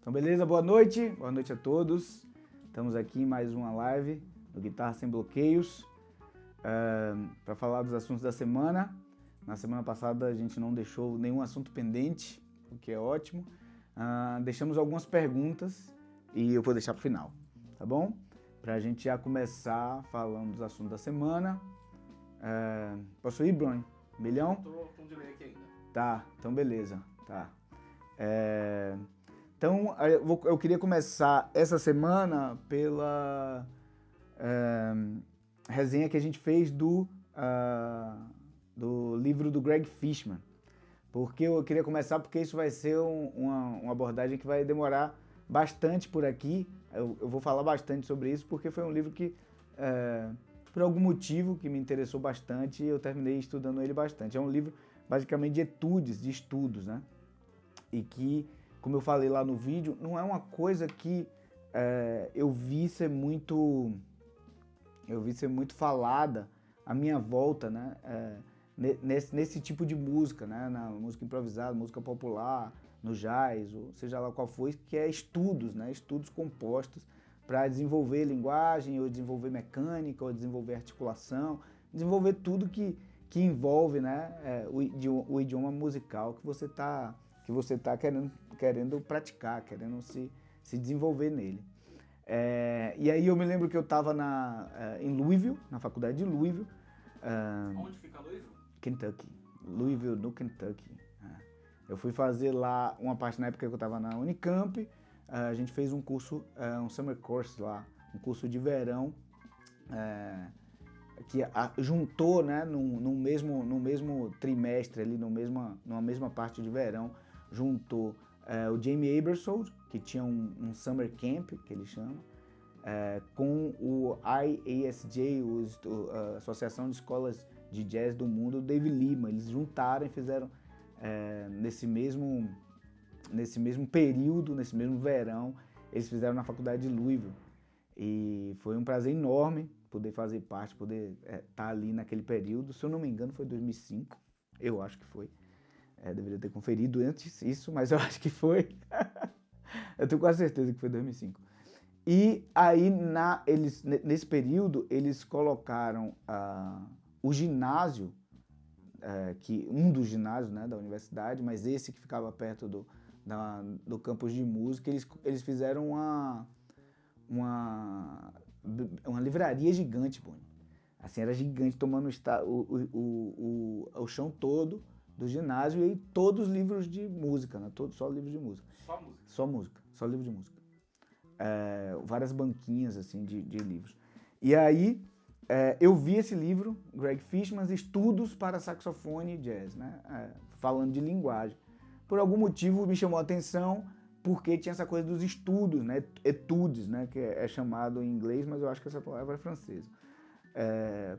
Então, beleza? Boa noite a todos. Estamos aqui em mais uma live do Guitarra Sem Bloqueios para falar dos assuntos da semana. Na semana passada a gente não deixou nenhum assunto pendente, o que é ótimo. Deixamos algumas perguntas e eu vou deixar para o final, tá bom? Para a gente já começar falando dos assuntos da semana. Posso ir, Bruno? Milhão? Tô com delay aqui ainda. Tá, então beleza. Tá. Então, eu queria começar essa semana pela resenha que a gente fez do livro do Greg Fishman. Porque eu queria começar porque isso vai ser uma abordagem que vai demorar bastante por aqui. Eu vou falar bastante sobre isso porque foi um livro que, por algum motivo que me interessou bastante, eu terminei estudando ele bastante. É um livro basicamente de etudes, de estudos, né? E que, como eu falei lá no vídeo, não é uma coisa que eu vi ser muito falada à minha volta, né? Nesse tipo de música, né? Na música improvisada, música popular, no jazz, ou seja lá qual for, que é estudos, né? Estudos compostos para desenvolver linguagem, ou desenvolver mecânica, ou desenvolver articulação, desenvolver tudo que envolve, né? O idioma musical que você está querendo praticar, querendo se desenvolver nele. E aí eu me lembro que eu estava em Louisville, na faculdade de Louisville. Onde fica Louisville? Kentucky. Louisville, no Kentucky. Eu fui fazer lá uma parte na época que eu estava na Unicamp. A gente fez um curso, um summer course lá, um curso de verão, que juntou, né, no mesmo trimestre, ali, numa mesma parte de verão, juntou o Jamie Aebersold, que tinha um summer camp, que ele chama, com o IASJ, a Associação de Escolas de Jazz do Mundo, o David Lima. Eles juntaram e fizeram nesse mesmo período, nesse mesmo verão, eles fizeram na faculdade de Louisville. E foi um prazer enorme poder fazer parte, poder estar ali naquele período. Se eu não me engano, foi 2005, eu acho que foi. Deveria ter conferido antes isso, mas eu acho que foi. Eu tenho quase certeza que foi 2005. E aí, nesse período, eles colocaram o ginásio, um dos ginásios, né, da universidade, mas esse que ficava perto do campus de música, eles fizeram uma livraria gigante, pô. Assim, era gigante, tomando o chão todo do ginásio e todos os livros de música, né? Só livros de música. Só música? Só música, só livro de música. Várias banquinhas, assim, de livros. E aí, eu vi esse livro, Greg Fishman, Estudos para Saxofone e Jazz, né? Falando de linguagem. Por algum motivo me chamou a atenção, porque tinha essa coisa dos estudos, né? Etudes, né? Que é chamado em inglês, mas eu acho que essa palavra é francesa.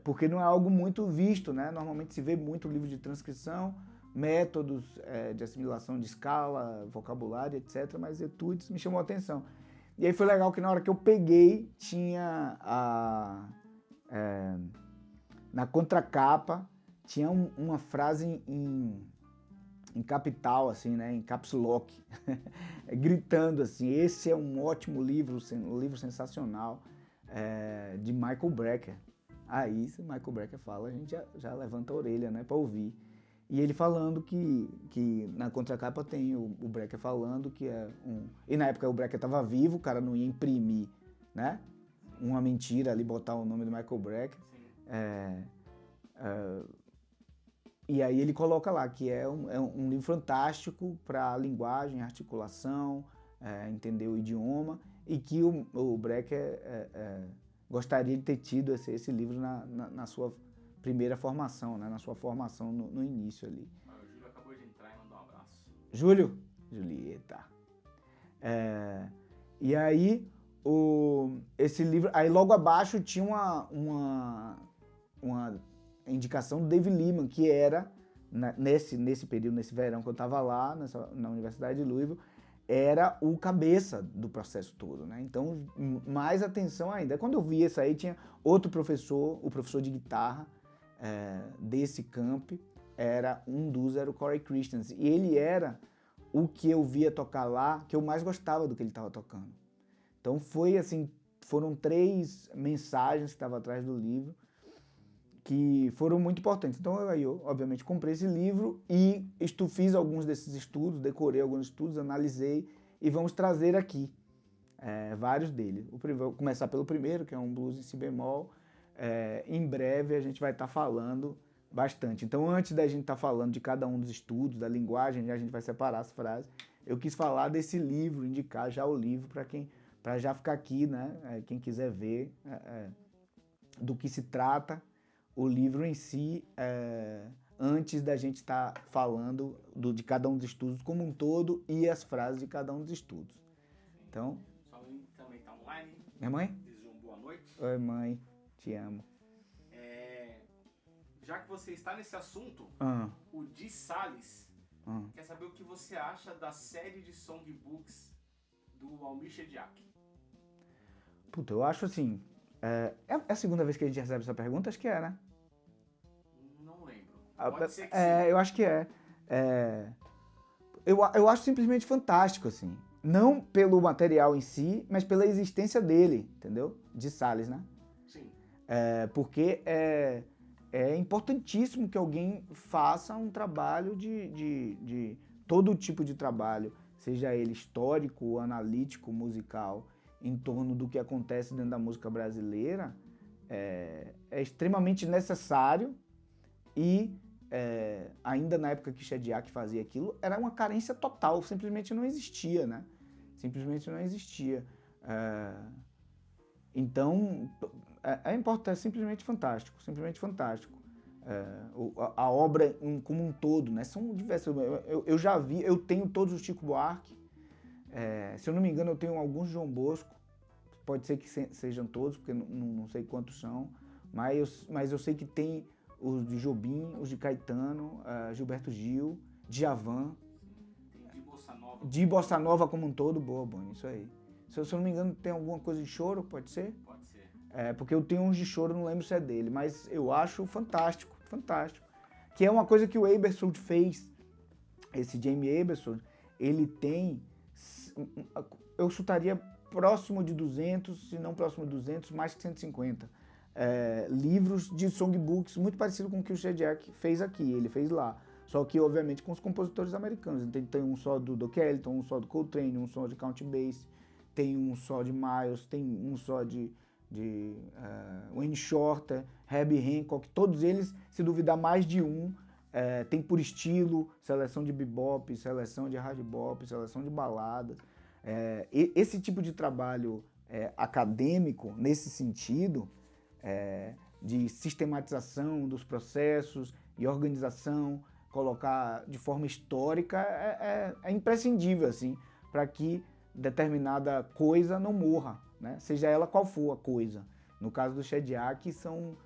Porque não é algo muito visto, né? Normalmente se vê muito livro de transcrição, métodos de assimilação de escala, vocabulário, etc. Mas etudes me chamou a atenção. E aí foi legal que na hora que eu peguei, tinha na contracapa, tinha uma frase em capital, assim, né? Em caps lock, gritando assim: esse é um ótimo livro, um livro sensacional, de Michael Brecker. Aí, se o Michael Brecker fala, a gente já levanta a orelha, né, para ouvir. E ele falando que na contracapa tem o Brecker falando que é um... E na época o Brecker estava vivo, o cara não ia imprimir, né, uma mentira ali, botar o nome do Michael Brecker. E aí ele coloca lá que é um livro fantástico para linguagem, articulação, entender o idioma, e que o Brecker gostaria de ter tido esse livro na sua primeira formação, né? Na sua formação no início ali. O Júlio acabou de entrar e mandou um abraço. Júlio? Julieta. E aí, esse livro... Aí logo abaixo tinha uma indicação do David Lehman, que era, nesse período, nesse verão que eu estava lá, na Universidade de Louisville, era o cabeça do processo todo, né? Então, mais atenção ainda. Quando eu vi isso aí, tinha outro professor, o professor de guitarra desse camp, era o Corey Christensen. E ele era o que eu via tocar lá, que eu mais gostava do que ele estava tocando. Então, foi assim, foram 3 mensagens que estavam atrás do livro, que foram muito importantes. Então, eu obviamente, comprei esse livro e fiz alguns desses estudos, decorei alguns estudos, analisei e vamos trazer aqui vários deles. Vou começar pelo primeiro, que é um blues em si bemol. Em breve a gente vai estar falando bastante. Então, antes da gente estar falando de cada um dos estudos, da linguagem, a gente vai separar as frases, eu quis falar desse livro, indicar já o livro para já ficar aqui, né? Quem quiser ver do que se trata o livro em si, antes da gente estar falando de cada um dos estudos como um todo e as frases de cada um dos estudos. Então... Sua mãe também está online. Minha mãe? Desejo uma boa noite. Oi, mãe. Te amo. Já que você está nesse assunto, o Di Salles quer saber o que você acha da série de songbooks do Almir Shediac. Puta, eu acho assim... É a segunda vez que a gente recebe essa pergunta? Acho que é, né? Não lembro. Pode ser que sim. Eu acho que é. Eu acho simplesmente fantástico, assim. Não pelo material em si, mas pela existência dele, entendeu? De Salles, né? Sim. Porque é importantíssimo que alguém faça um trabalho de todo tipo de trabalho, seja ele histórico, analítico, musical, em torno do que acontece dentro da música brasileira, é extremamente necessário e ainda na época que Shediac fazia aquilo, era uma carência total, simplesmente não existia, né? Simplesmente não existia. Então, é importante, é simplesmente fantástico, simplesmente fantástico. A obra como um todo, né? São diversas. Eu já vi, eu tenho todos os Chico Buarque. Se eu não me engano, eu tenho alguns João Bosco. Pode ser que sejam todos, porque não sei quantos são. Mas eu sei que tem os de Jobim, os de Caetano, Gilberto Gil, Djavan. Tem de Bossa Nova. De Bossa Nova como um todo, boa, Boni, isso aí. Se eu não me engano, tem alguma coisa de choro, pode ser? Pode ser. Porque eu tenho uns de choro, não lembro se é dele, mas eu acho fantástico, fantástico. Que é uma coisa que o Ebersole fez, esse Jamie Ebersole, ele tem, eu chutaria próximo de 200, se não próximo de 200, mais que 150 livros de songbooks, muito parecido com o que o Shediac fez aqui, ele fez lá. Só que, obviamente, com os compositores americanos. Tem um só do Duke Ellington, um só do Coltrane, um só de Count Basie, tem um só de Miles, tem um só de Wayne Shorter, Herbie Hancock, todos eles, se duvidar mais de um, tem por estilo, seleção de bebop, seleção de hard bop, seleção de baladas. Esse tipo de trabalho acadêmico, nesse sentido, de sistematização dos processos e organização, colocar de forma histórica, é imprescindível, assim, para que determinada coisa não morra, né? Seja ela qual for a coisa. No caso do Shediac, são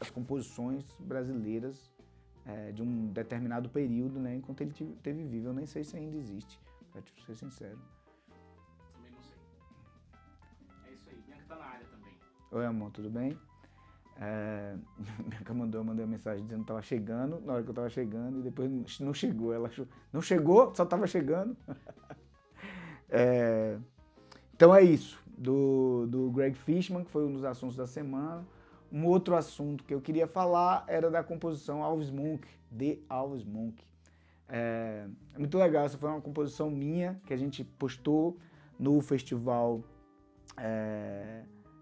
as composições brasileiras de um determinado período, né, enquanto ele esteve vivo. Eu nem sei se ainda existe, pra ser sincero. Também não sei. É isso aí. Bianca tá na área também. Oi, amor, tudo bem? Bianca mandou uma mensagem dizendo que estava chegando, na hora que eu estava chegando, e depois não chegou. Ela achou, não chegou, só estava chegando. Então é isso, do Greg Fishman, que foi um dos assuntos da semana. um outro assunto que eu queria falar era da composição Alves Monk, de Alves Monk. É muito legal, essa foi uma composição minha que a gente postou no festival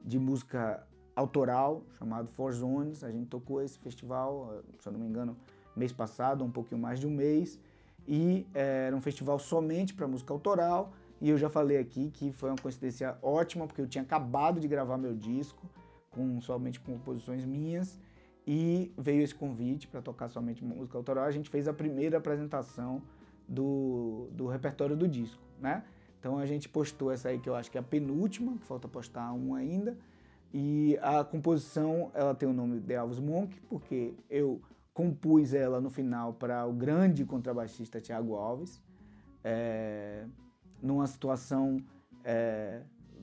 de música autoral chamado Four Zones. A gente tocou esse festival, se eu não me engano, mês passado, um pouquinho mais de um mês, e era um festival somente para música autoral, e eu já falei aqui que foi uma coincidência ótima, porque eu tinha acabado de gravar meu disco, somente composições minhas, e veio esse convite para tocar somente música autoral. A gente fez a primeira apresentação do repertório do disco, né? Então a gente postou essa aí, que eu acho que é a penúltima, que falta postar uma ainda, e a composição, ela tem o nome de Alves Monk, porque eu compus ela no final para o grande contrabaixista Thiago Alves, numa situação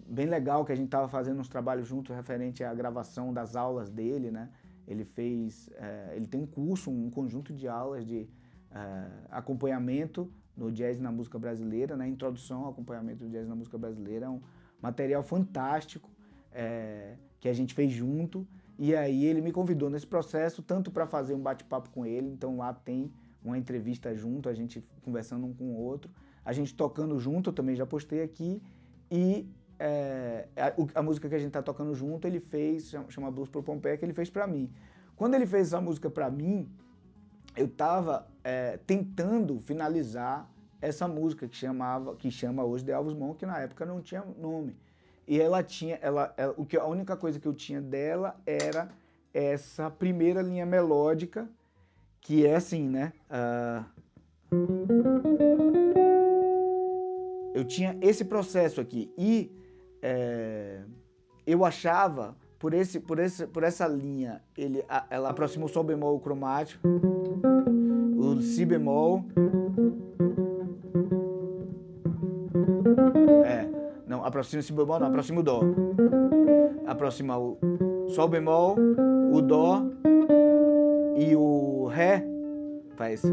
bem legal, que a gente estava fazendo uns trabalhos juntos referente à gravação das aulas dele, né? Ele tem um curso, um conjunto de aulas de acompanhamento no jazz na música brasileira, né? Introdução ao acompanhamento do jazz na música brasileira, é um material fantástico que a gente fez junto, e aí ele me convidou nesse processo, tanto para fazer um bate-papo com ele, então lá tem uma entrevista junto, a gente conversando um com o outro, a gente tocando junto, eu também já postei aqui, e a música que a gente tá tocando junto, ele fez, chama Blues pro Pompeia, que ele fez para mim. Quando ele fez essa música para mim, eu tava tentando finalizar essa música que chama hoje de Alves Monk, que na época não tinha nome. E a única coisa que eu tinha dela era essa primeira linha melódica, que é assim, né? Eu tinha esse processo aqui, e eu achava, por essa linha, ela aproxima o sol bemol cromático, o si bemol, não, aproxima o si bemol, não, aproxima o dó, aproxima o sol bemol, o dó e o ré, faz.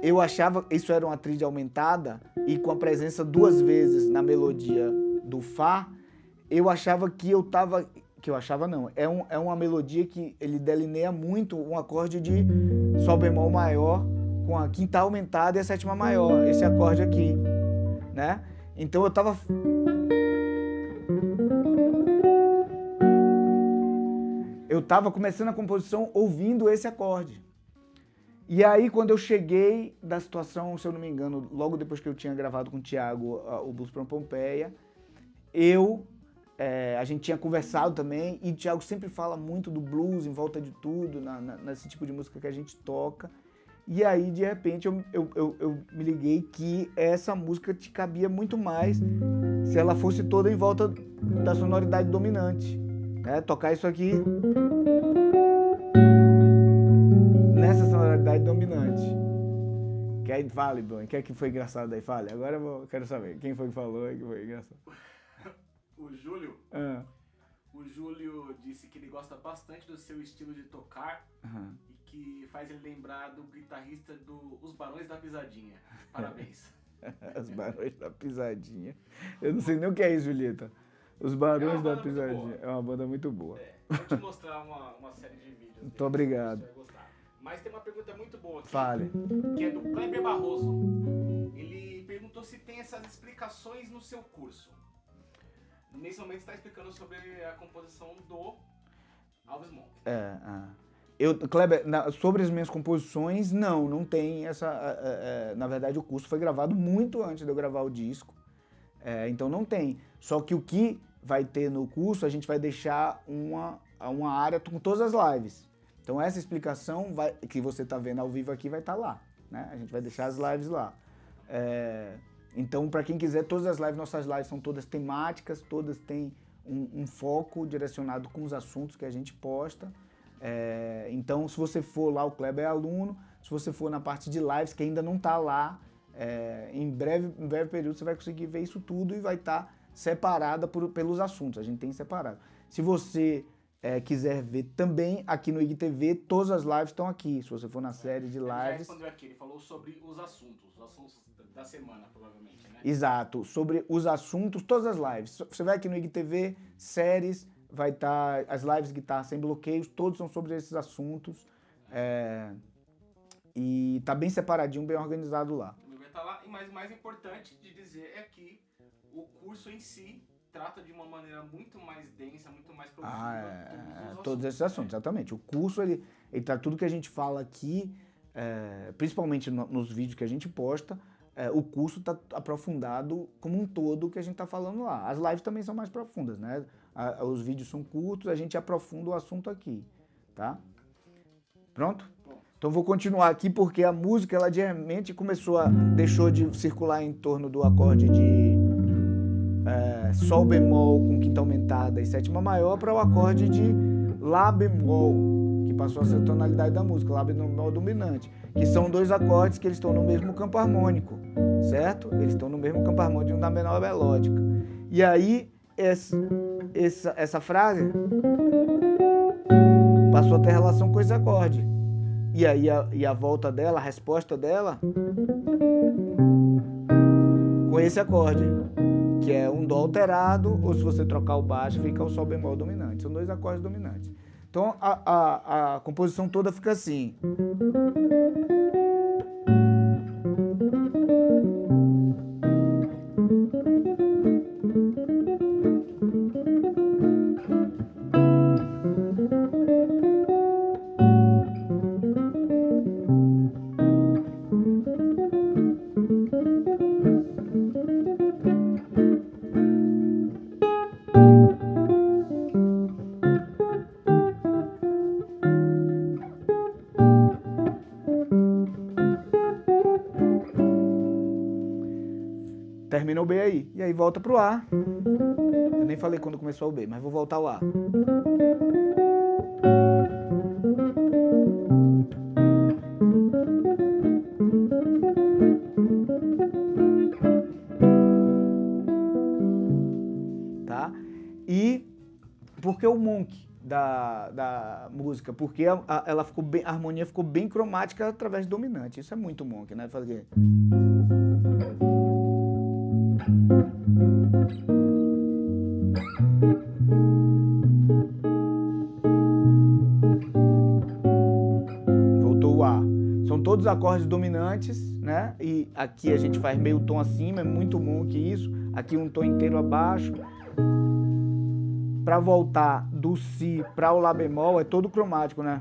Eu achava que isso era uma tríade aumentada, e com a presença duas vezes na melodia do Fá, eu achava que eu tava... Que eu achava não, é uma melodia que ele delineia muito um acorde de Sol bemol maior com a quinta aumentada e a sétima maior, esse acorde aqui, né? Então eu tava... Eu tava começando a composição ouvindo esse acorde. E aí, quando eu cheguei da situação, se eu não me engano, logo depois que eu tinha gravado com o Thiago o Blues pro Pompeia, a gente tinha conversado também, e o Thiago sempre fala muito do blues em volta de tudo, nesse tipo de música que a gente toca. E aí, de repente, eu me liguei que essa música te cabia muito mais se ela fosse toda em volta da sonoridade dominante, né? Tocar isso aqui nessa sonoridade dominante. Que aí fale, Bruno, quem é que foi engraçado aí? Fale, agora eu quero saber quem foi que falou e que foi engraçado. O Júlio. O Júlio disse que ele gosta bastante do seu estilo de tocar e que faz ele lembrar do guitarrista Os Barões da Pisadinha. Parabéns. Os Barões da Pisadinha. Eu não sei nem o que é isso, Julieta. Os Barões da Pisadinha. É uma banda muito boa. Vou te mostrar uma série de vídeos. Muito obrigado. Você vai gostar. Mas tem uma pergunta muito boa aqui. Fale. Que é do Kleber Barroso. Ele perguntou se tem essas explicações no seu curso. Nesse momento você está explicando sobre a composição do Alves Monk. Kleber, sobre as minhas composições, não tem essa... na verdade, o curso foi gravado muito antes de eu gravar o disco. Então não tem. Só que o que vai ter no curso, a gente vai deixar uma área com todas as lives. Então essa explicação que você está vendo ao vivo aqui vai estar lá, né? A gente vai deixar as lives lá. Então, para quem quiser, todas as lives, nossas lives são todas temáticas, todas têm um foco direcionado com os assuntos que a gente posta. Então, se você for lá, o Kleber é aluno. Se você for na parte de lives, que ainda não está lá, em breve período você vai conseguir ver isso tudo e vai estar separada pelos assuntos. A gente tem separado. Se você quiser ver também aqui no IGTV, todas as lives estão aqui. Se você for na série de lives... Ele já respondeu aqui, ele falou sobre os assuntos da semana, provavelmente, né? Exato, sobre os assuntos, todas as lives. Você vai aqui no IGTV, séries, vai estar as lives Guitarra Sem Bloqueios, todos são sobre esses assuntos. E tá bem separadinho, bem organizado lá. Também vai estar lá, mas o mais importante de dizer é que o curso em si trata de uma maneira muito mais densa, muito mais profunda. Todos esses assuntos, exatamente. O curso, ele tá tudo que a gente fala aqui, principalmente nos vídeos que a gente posta, o curso tá aprofundado como um todo o que a gente tá falando lá. As lives também são mais profundas, né? Os vídeos são curtos, a gente aprofunda o assunto aqui, tá? Pronto? Então vou continuar aqui porque a música, ela de repente deixou de circular em torno do acorde de Sol bemol com quinta aumentada e sétima maior para o acorde de Lá bemol, que passou a ser a tonalidade da música, Lá bemol dominante, que são dois acordes que eles estão no mesmo campo harmônico, certo? Eles estão no mesmo campo harmônico da menor melódica. E aí, essa frase passou a ter relação com esse acorde. E aí a volta dela, a resposta dela, com esse acorde, que é um Dó alterado, ou se você trocar o baixo, fica o Sol bemol dominante. São dois acordes dominantes. Então a composição toda fica assim. Termina o B aí, e aí volta pro A. Eu nem falei quando começou o B, mas vou voltar ao A. Tá? E por que o Monk da música? Porque a harmonia ficou bem cromática através do dominante. Isso é muito Monk, né? Fazer voltou o A. São todos acordes dominantes, né? E aqui a gente faz meio tom acima, é muito Monk isso. Aqui um tom inteiro abaixo. Para voltar do Si para o Lá bemol é todo cromático, né?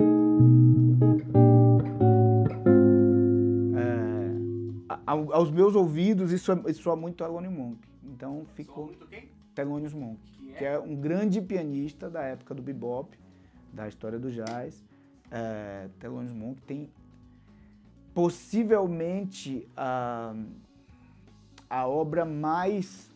Aos meus ouvidos, isso soa muito Thelonious Monk. Então ficou muito quem? Thelonious Monk, que é um grande pianista da época do bebop, da história do jazz. Thelonious Monk tem possivelmente a obra mais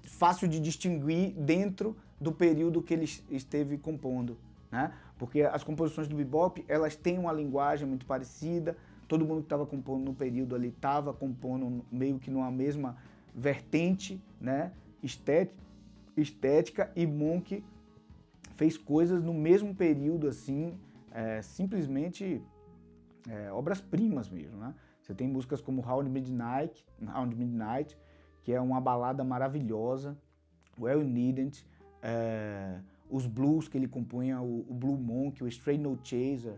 fácil de distinguir dentro do período que ele esteve compondo, né? Porque as composições do bebop, elas têm uma linguagem muito parecida, todo mundo que estava compondo no período ali estava compondo meio que numa mesma vertente, né? Estética, e Monk fez coisas no mesmo período, assim, simplesmente obras-primas mesmo, né? Você tem músicas como Round Midnight, que é uma balada maravilhosa, Well You Needn't, os blues que ele compunha, o Blue Monk, o Straight No Chaser,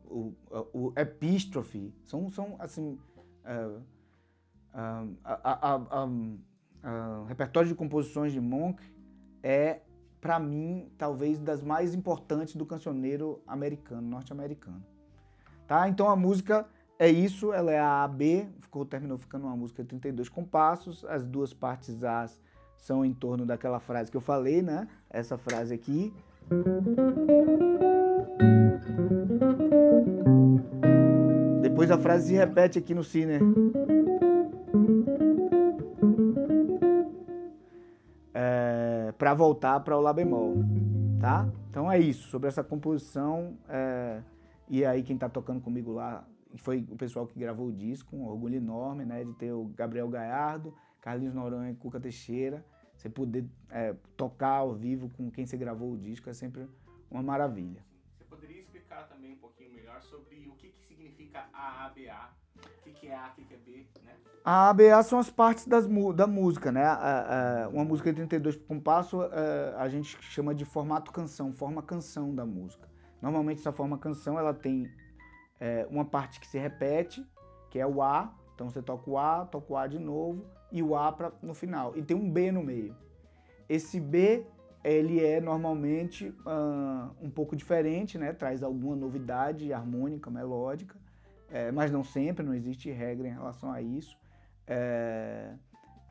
o Epistrophe, são assim, o repertório de composições de Monk é, para mim, talvez das mais importantes do cancioneiro americano, norte-americano. Tá? Então a música é isso, ela é a AB, terminou ficando uma música de 32 compassos, as duas partes As são em torno daquela frase que eu falei, né? Essa frase aqui. Depois a frase se repete aqui no Si, né? Para voltar para o Lá bemol, tá? Então é isso, sobre essa composição, e aí quem tá tocando comigo lá foi o pessoal que gravou o disco, um orgulho enorme, né, de ter o Gabriel Gallardo, Carlinhos Noronha e Cuca Teixeira. Você poder tocar ao vivo com quem você gravou o disco é sempre uma maravilha. Você poderia explicar também um pouquinho melhor sobre o que significa AABA O que é A, o que é B, né? A, B, A são as partes da música, né? Uma música de 32 compassos a gente chama de formato canção, forma canção da música. Normalmente essa forma canção ela tem uma parte que se repete, que é o A, então você toca o A de novo e o A no final. E tem um B no meio. Esse B, ele é normalmente um pouco diferente, né? Traz alguma novidade harmônica, melódica, mas não sempre, não existe regra em relação a isso.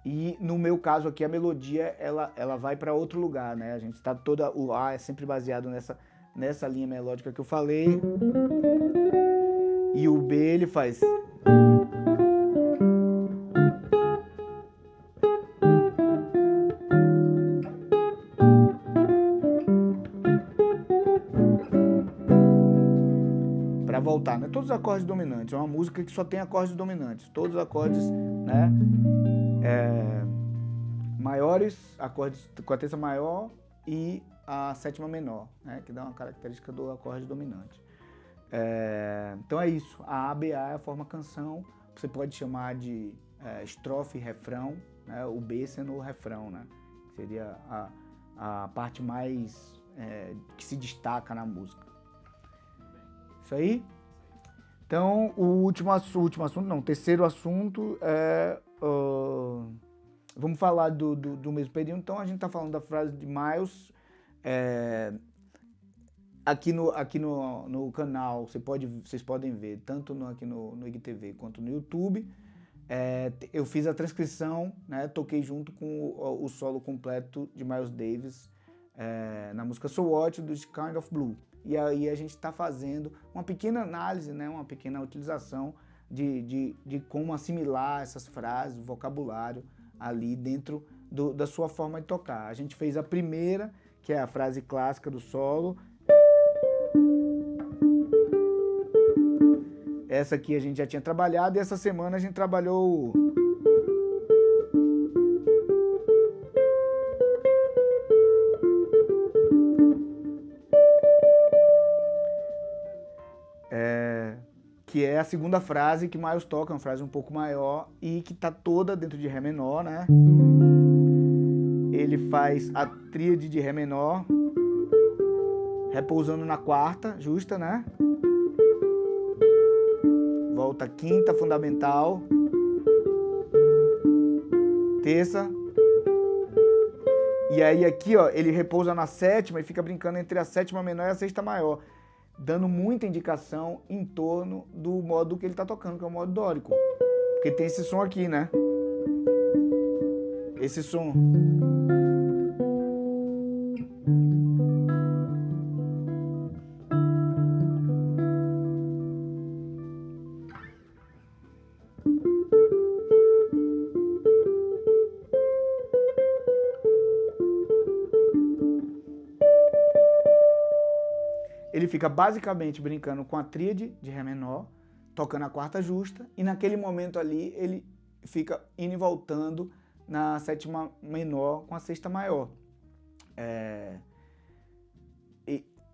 E no meu caso aqui, a melodia, ela vai para outro lugar, né? A gente está o A é sempre baseado nessa linha melódica que eu falei. E o B, ele faz... Para voltar, né? Todos os acordes dominantes. É uma música que só tem acordes dominantes. Todos os acordes, né? Maiores, acordes com a terça maior e a sétima menor, né? Que dá uma característica do acorde dominante. Então é isso. A ABA é a forma canção. Você pode chamar de estrofe e refrão, né? O B sendo o refrão, né? Seria a parte mais que se destaca na música. Isso aí? Então, o terceiro assunto vamos falar do mesmo período. Então, a gente está falando da frase de Miles. Aqui no canal, vocês podem ver, tanto aqui no IGTV quanto no YouTube. Eu fiz a transcrição, né, toquei junto com o solo completo de Miles Davis na música So What, do Kind of Blue. E aí a gente está fazendo uma pequena análise, né, uma pequena utilização de como assimilar essas frases, o vocabulário ali dentro da sua forma de tocar. A gente fez a primeira, que é a frase clássica do solo. Essa aqui a gente já tinha trabalhado e essa semana a gente trabalhou que é a segunda frase que Miles toca, uma frase um pouco maior e que tá toda dentro de Ré menor, né? Ele faz a tríade de Ré menor, repousando na quarta justa, né? Volta quinta fundamental, terça, e aí aqui, ó, ele repousa na sétima e fica brincando entre a sétima menor e a sexta maior, dando muita indicação em torno do modo que ele tá tocando, que é o modo dórico. Porque tem esse som aqui, né? Esse som. Ele fica basicamente brincando com a tríade de Ré menor, tocando a quarta justa, e naquele momento ali ele fica indo e voltando na sétima menor com a sexta maior.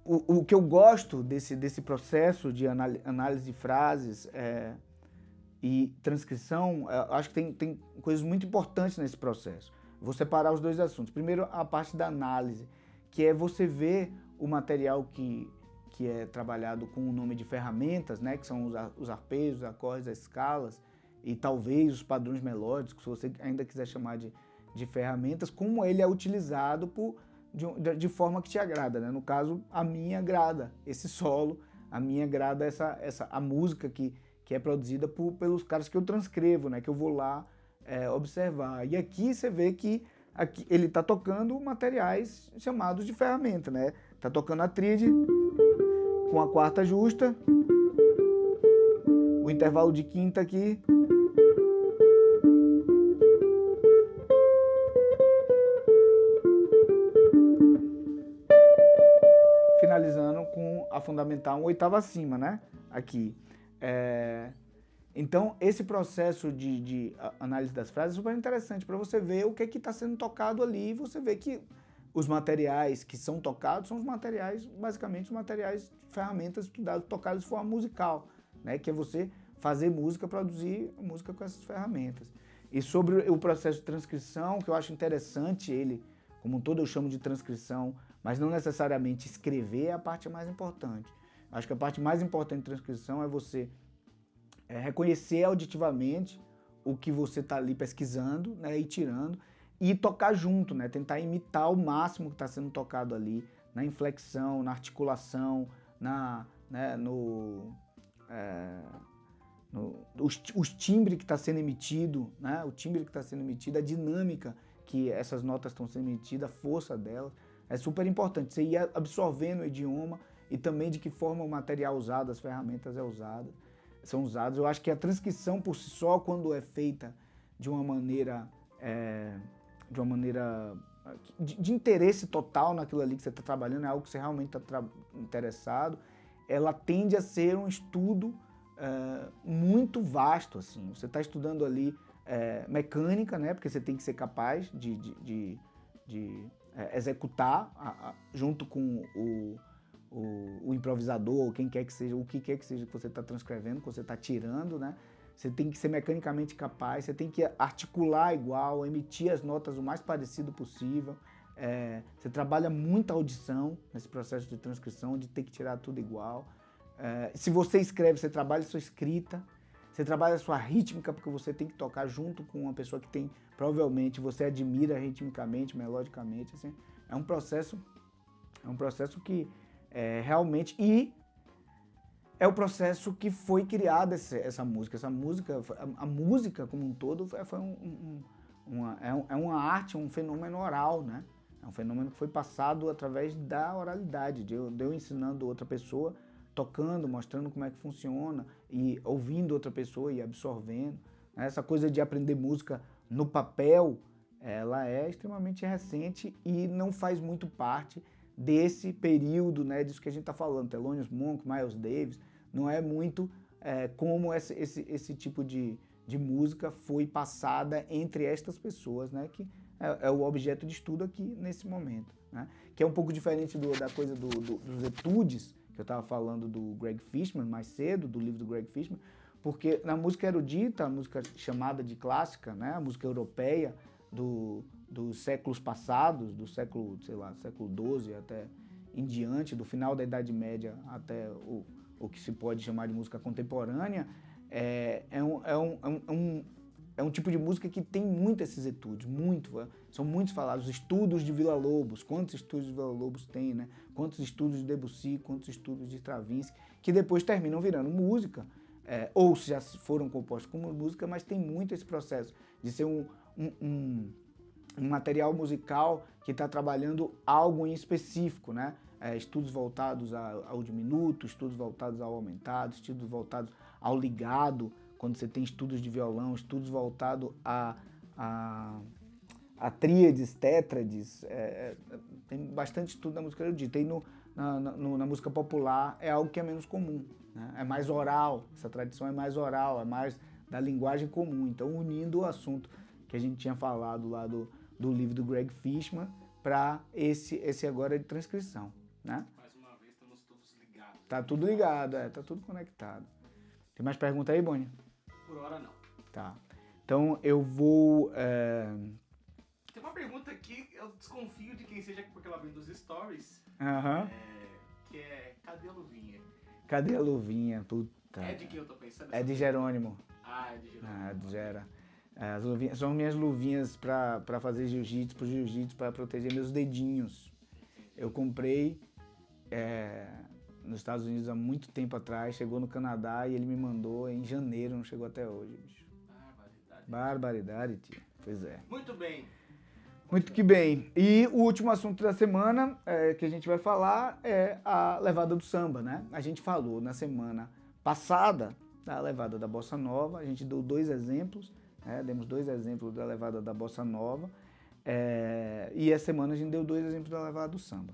O que eu gosto desse processo de análise de frases e transcrição, acho que tem coisas muito importantes nesse processo. Vou separar os dois assuntos. Primeiro, a parte da análise, que é você ver o material que é trabalhado com o nome de ferramentas, né, que são os arpejos, os acordes, as escalas e talvez os padrões melódicos, se você ainda quiser chamar de ferramentas, como ele é utilizado de forma que te agrada, né? No caso, a minha agrada esse solo, a minha agrada a música que é produzida pelos caras que eu transcrevo, né, que eu vou lá observar. E aqui você vê que aqui ele está tocando materiais chamados de ferramenta, né? Tá tocando a tríade com a quarta justa, o intervalo de quinta aqui, finalizando com a fundamental, uma oitava acima, né? Aqui. Então, esse processo de análise das frases é super interessante para você ver o que está sendo tocado ali, e você vê que os materiais que são tocados são os materiais, basicamente os materiais, ferramentas estudadas, tocadas de forma musical, né? Que é você fazer música, produzir música com essas ferramentas. E sobre o processo de transcrição, que eu acho interessante ele, como um todo eu chamo de transcrição, mas não necessariamente escrever é a parte mais importante. Acho que a parte mais importante de transcrição é você reconhecer auditivamente o que você está ali pesquisando, né, e tirando, e tocar junto, né, tentar imitar o máximo que está sendo tocado ali, na inflexão, na articulação, os timbres que está sendo emitido, né, o timbre que está sendo emitido, a dinâmica que essas notas estão sendo emitidas, a força delas, é super importante. Você ir absorvendo o idioma e também de que forma o material usado, as ferramentas são usadas. Eu acho que a transcrição por si só, quando é feita de uma maneira de interesse total naquilo ali que você está trabalhando, é algo que você realmente está interessado, ela tende a ser um estudo muito vasto, assim. Você está estudando ali mecânica, né? Porque você tem que ser capaz de executar junto com o improvisador, ou quem quer que seja, o que quer que seja que você está transcrevendo, que você está tirando, né? Você tem que ser mecanicamente capaz, você tem que articular igual, emitir as notas o mais parecido possível. Você trabalha muita audição nesse processo de transcrição, de ter que tirar tudo igual. Se você escreve, você trabalha a sua escrita, você trabalha a sua rítmica, porque você tem que tocar junto com uma pessoa que tem, provavelmente, você admira ritmicamente, melodicamente. Assim. É um processo que realmente... E é o processo que foi criada essa música. A música como um todo foi uma arte, um fenômeno oral, né? É um fenômeno que foi passado através da oralidade, de eu ensinando outra pessoa, tocando, mostrando como é que funciona, e ouvindo outra pessoa e absorvendo. Essa coisa de aprender música no papel, ela é extremamente recente e não faz muito parte desse período, né, disso que a gente está falando, Thelonious Monk, Miles Davis, não é muito como esse tipo de música foi passada entre estas pessoas, né, que é o objeto de estudo aqui nesse momento, né, que é um pouco diferente da coisa dos etudes, que eu estava falando do Greg Fishman mais cedo, do livro do Greg Fishman, porque na música erudita, a música chamada de clássica, né, a música europeia dos séculos passados, do século, sei lá, século XII até em diante, do final da Idade Média até o que se pode chamar de música contemporânea, é um tipo de música que tem muito esses etudes, são muitos falados, estudos de Villa-Lobos, quantos estudos de Villa-Lobos tem, né? Quantos estudos de Debussy, quantos estudos de Stravinsky, que depois terminam virando música, ou já foram compostos como música, mas tem muito esse processo de ser um material musical que está trabalhando algo em específico, né? Estudos voltados ao diminuto, estudos voltados ao aumentado, estudos voltados ao ligado, quando você tem estudos de violão, estudos voltados a tríades, tétrades, tem bastante estudo na música erudita. E na música popular é algo que é menos comum, né? É mais oral, essa tradição é mais oral, é mais da linguagem comum. Então, unindo o assunto que a gente tinha falado lá do livro do Greg Fishman para esse agora de transcrição, né? Mais uma vez, estamos todos ligados. Tá tudo ligado, tá tudo conectado. Tem mais pergunta aí, Boni? Por hora, não. Tá. Então, eu vou... Tem uma pergunta aqui, eu desconfio de quem seja, porque ela vem dos stories, que é, cadê a luvinha? Cadê a luvinha? Puta. É de quem eu tô pensando? É de Jerônimo. É de Jerônimo. É de Gera. As luvinhas, são minhas luvinhas para fazer jiu-jitsu, pro jiu-jitsu, para proteger meus dedinhos. Eu comprei nos Estados Unidos há muito tempo atrás, chegou no Canadá e ele me mandou em janeiro, não chegou até hoje, bicho. Barbaridade, tio. Pois é. Muito bem. Muito que bem. E o último assunto da semana que a gente vai falar é a levada do samba, né? A gente falou na semana passada da levada da Bossa Nova, a gente deu 2 exemplos, demos 2 exemplos da levada da Bossa Nova, e essa semana a gente deu 2 exemplos da levada do samba.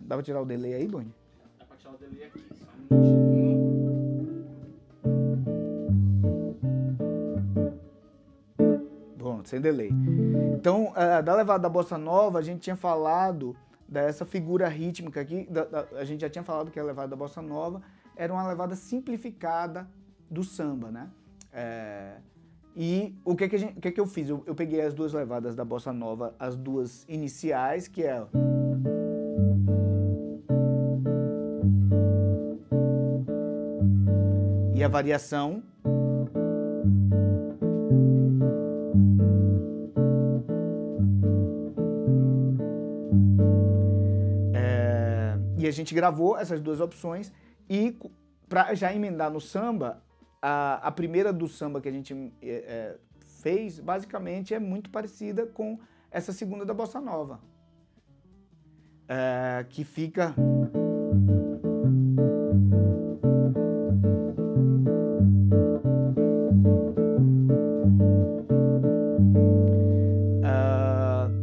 Dá pra tirar o delay aí, Boni? Dá pra tirar o delay aqui, só um minutinho. Pronto, sem delay. Então, da levada da Bossa Nova, a gente tinha falado dessa figura rítmica aqui, a gente já tinha falado que a levada da Bossa Nova era uma levada simplificada do samba, né? E o que que eu fiz? Eu peguei as duas levadas da bossa nova, as duas iniciais, que é... E a variação. E a gente gravou essas duas opções e para já emendar no samba, a primeira do samba que a gente fez, basicamente, é muito parecida com essa segunda da bossa nova. Que fica...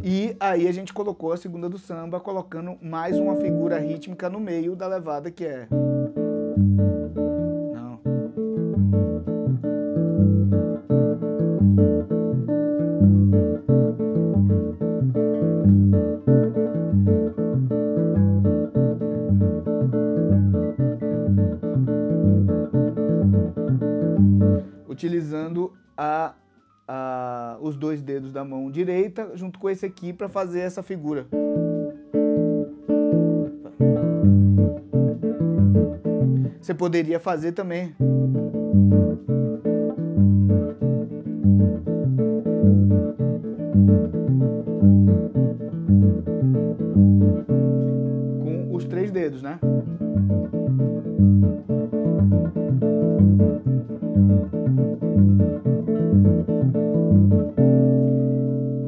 E aí a gente colocou a segunda do samba, colocando mais uma figura rítmica no meio da levada, que é... Não. Utilizando os dois dedos da mão direita junto com esse aqui para fazer essa figura. Você poderia fazer também. Com os três dedos, né?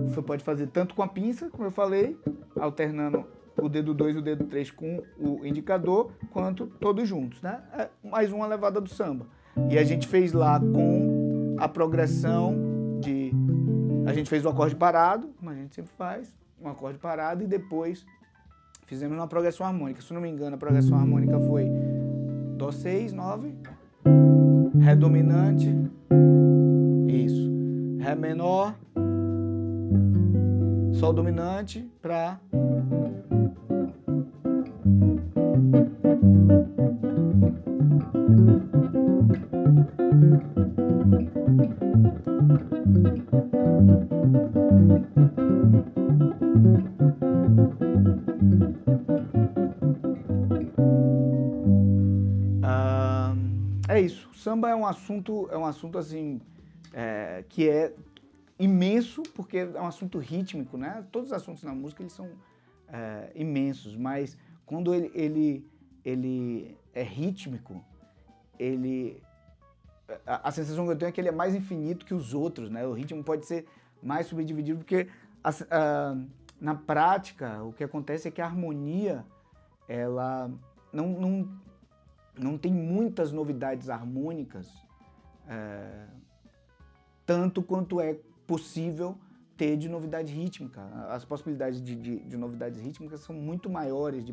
Você pode fazer tanto com a pinça, como eu falei, alternando o dedo 2 e o dedo 3 com o indicador, quanto todos juntos, né? Mais uma levada do samba. E a gente fez lá com a progressão de... A gente fez o acorde parado, como a gente sempre faz, um acorde parado, e depois fizemos uma progressão harmônica. Se não me engano, a progressão harmônica foi Dó 6, 9, Ré dominante, isso, Ré menor, Sol dominante para... É isso. O samba é um assunto assim, que é imenso, porque é um assunto rítmico, né? Todos os assuntos na música eles são imensos, mas quando ele é rítmico, a sensação que eu tenho é que ele é mais infinito que os outros, né? O ritmo pode ser mais subdividido, porque na prática o que acontece é que a harmonia ela não tem muitas novidades harmônicas, tanto quanto é possível ter de novidade rítmica. As possibilidades de novidades rítmicas são muito maiores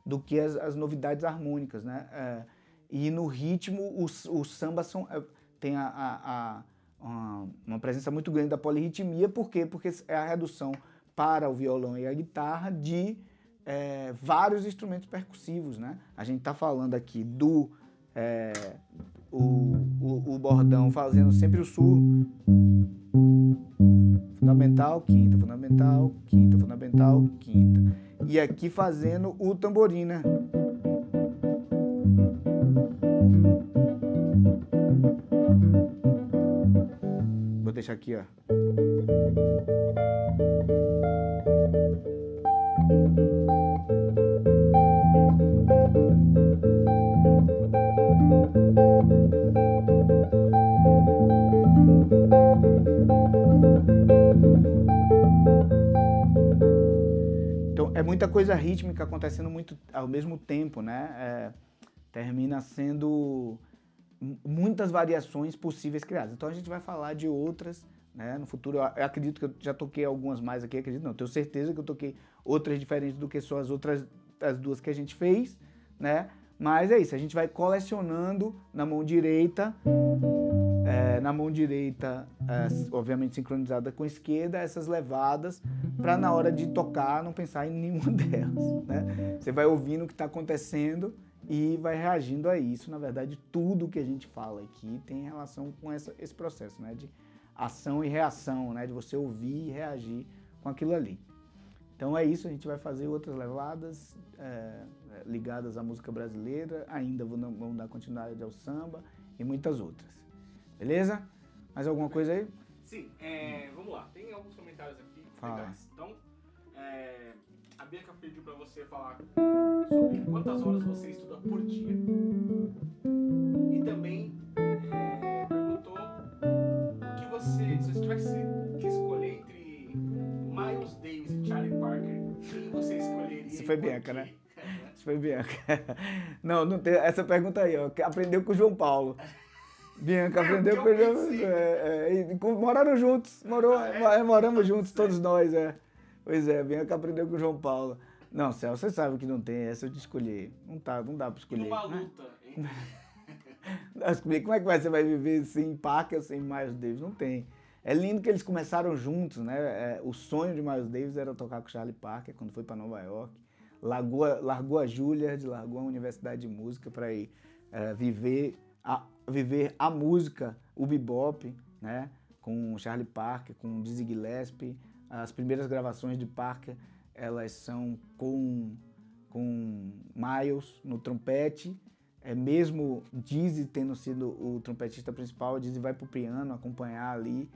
do que as novidades harmônicas, né? E no ritmo, o samba tem uma presença muito grande da polirritmia. Por quê? Porque é a redução para o violão e a guitarra de vários instrumentos percussivos, né? A gente está falando aqui do o bordão fazendo sempre o sul, fundamental, quinta, fundamental, quinta, fundamental, quinta. E aqui fazendo o tamborim, né? Vou deixar aqui, ó. Então, é muita coisa rítmica acontecendo muito ao mesmo tempo, né? Termina sendo muitas variações possíveis criadas. Então a gente vai falar de outras, né? No futuro. Eu acredito que eu já toquei algumas mais aqui, acredito não, tenho certeza que eu toquei outras diferentes do que só as duas que a gente fez, né? Mas é isso, a gente vai colecionando na mão direita, obviamente sincronizada com a esquerda, essas levadas, para na hora de tocar não pensar em nenhuma delas, né? Você vai ouvindo o que está acontecendo e vai reagindo a isso. Na verdade, tudo que a gente fala aqui tem relação com esse processo, né? De ação e reação, né? De você ouvir e reagir com aquilo ali. Então é isso, a gente vai fazer outras levadas ligadas à música brasileira, ainda vamos dar continuidade ao samba e muitas outras. Beleza? Mais alguma coisa aí? Sim, vamos lá. Tem alguns comentários aqui legais. Então, a Bianca pediu para você falar sobre quantas horas você estuda por dia. E também perguntou o que se você tivesse que escolher entre Miles Davis e Charlie Parker, quem você escolheria? Isso foi Bianca, né? Isso foi Bianca. Não tem essa pergunta aí, ó. Aprendeu com o João Paulo. Bianca aprendeu com o João Paulo. Moraram juntos. Moramos juntos, todos nós, Pois é, Bianca aprendeu com o João Paulo. Não, Celso, você sabe que não tem essa de escolher. Não dá pra escolher. Uma luta, hein? Como é que você vai viver sem Parker ou sem Miles Davis? Não tem. É lindo que eles começaram juntos, né? O sonho de Miles Davis era tocar com Charlie Parker quando foi para Nova York. Largou a Juilliard, largou a Universidade de Música para ir viver a música, o bebop, né? Com Charlie Parker, com Dizzy Gillespie. As primeiras gravações de Parker, elas são com Miles no trompete. Mesmo Dizzy tendo sido o trompetista principal, Dizzy vai pro piano acompanhar ali.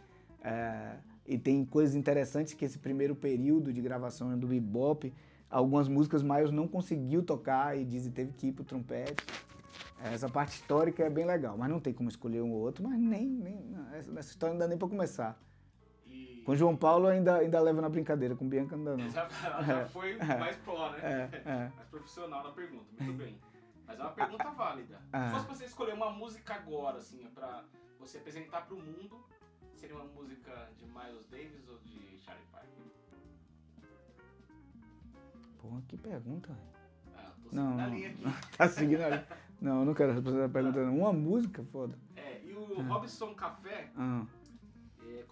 E tem coisas interessantes que esse primeiro período de gravação do bebop, algumas músicas Miles não conseguiu tocar e Dizzy teve que ir pro trompete. Essa parte histórica é bem legal, mas não tem como escolher um ou outro, mas essa história não dá nem pra começar. Com João Paulo ainda leva na brincadeira, com Bianca não dá não. Já foi mais pró, né? Mais profissional na pergunta, muito bem. Mas é uma pergunta válida. Se fosse pra você escolher uma música agora, assim, pra você apresentar pro mundo, seria uma música de Miles Davis ou de Charlie Parker? Porra, que pergunta. Tô seguindo a linha aqui. Tá seguindo a linha. Não, eu não quero responder a pergunta não. Uma música, foda. E o Robson Café...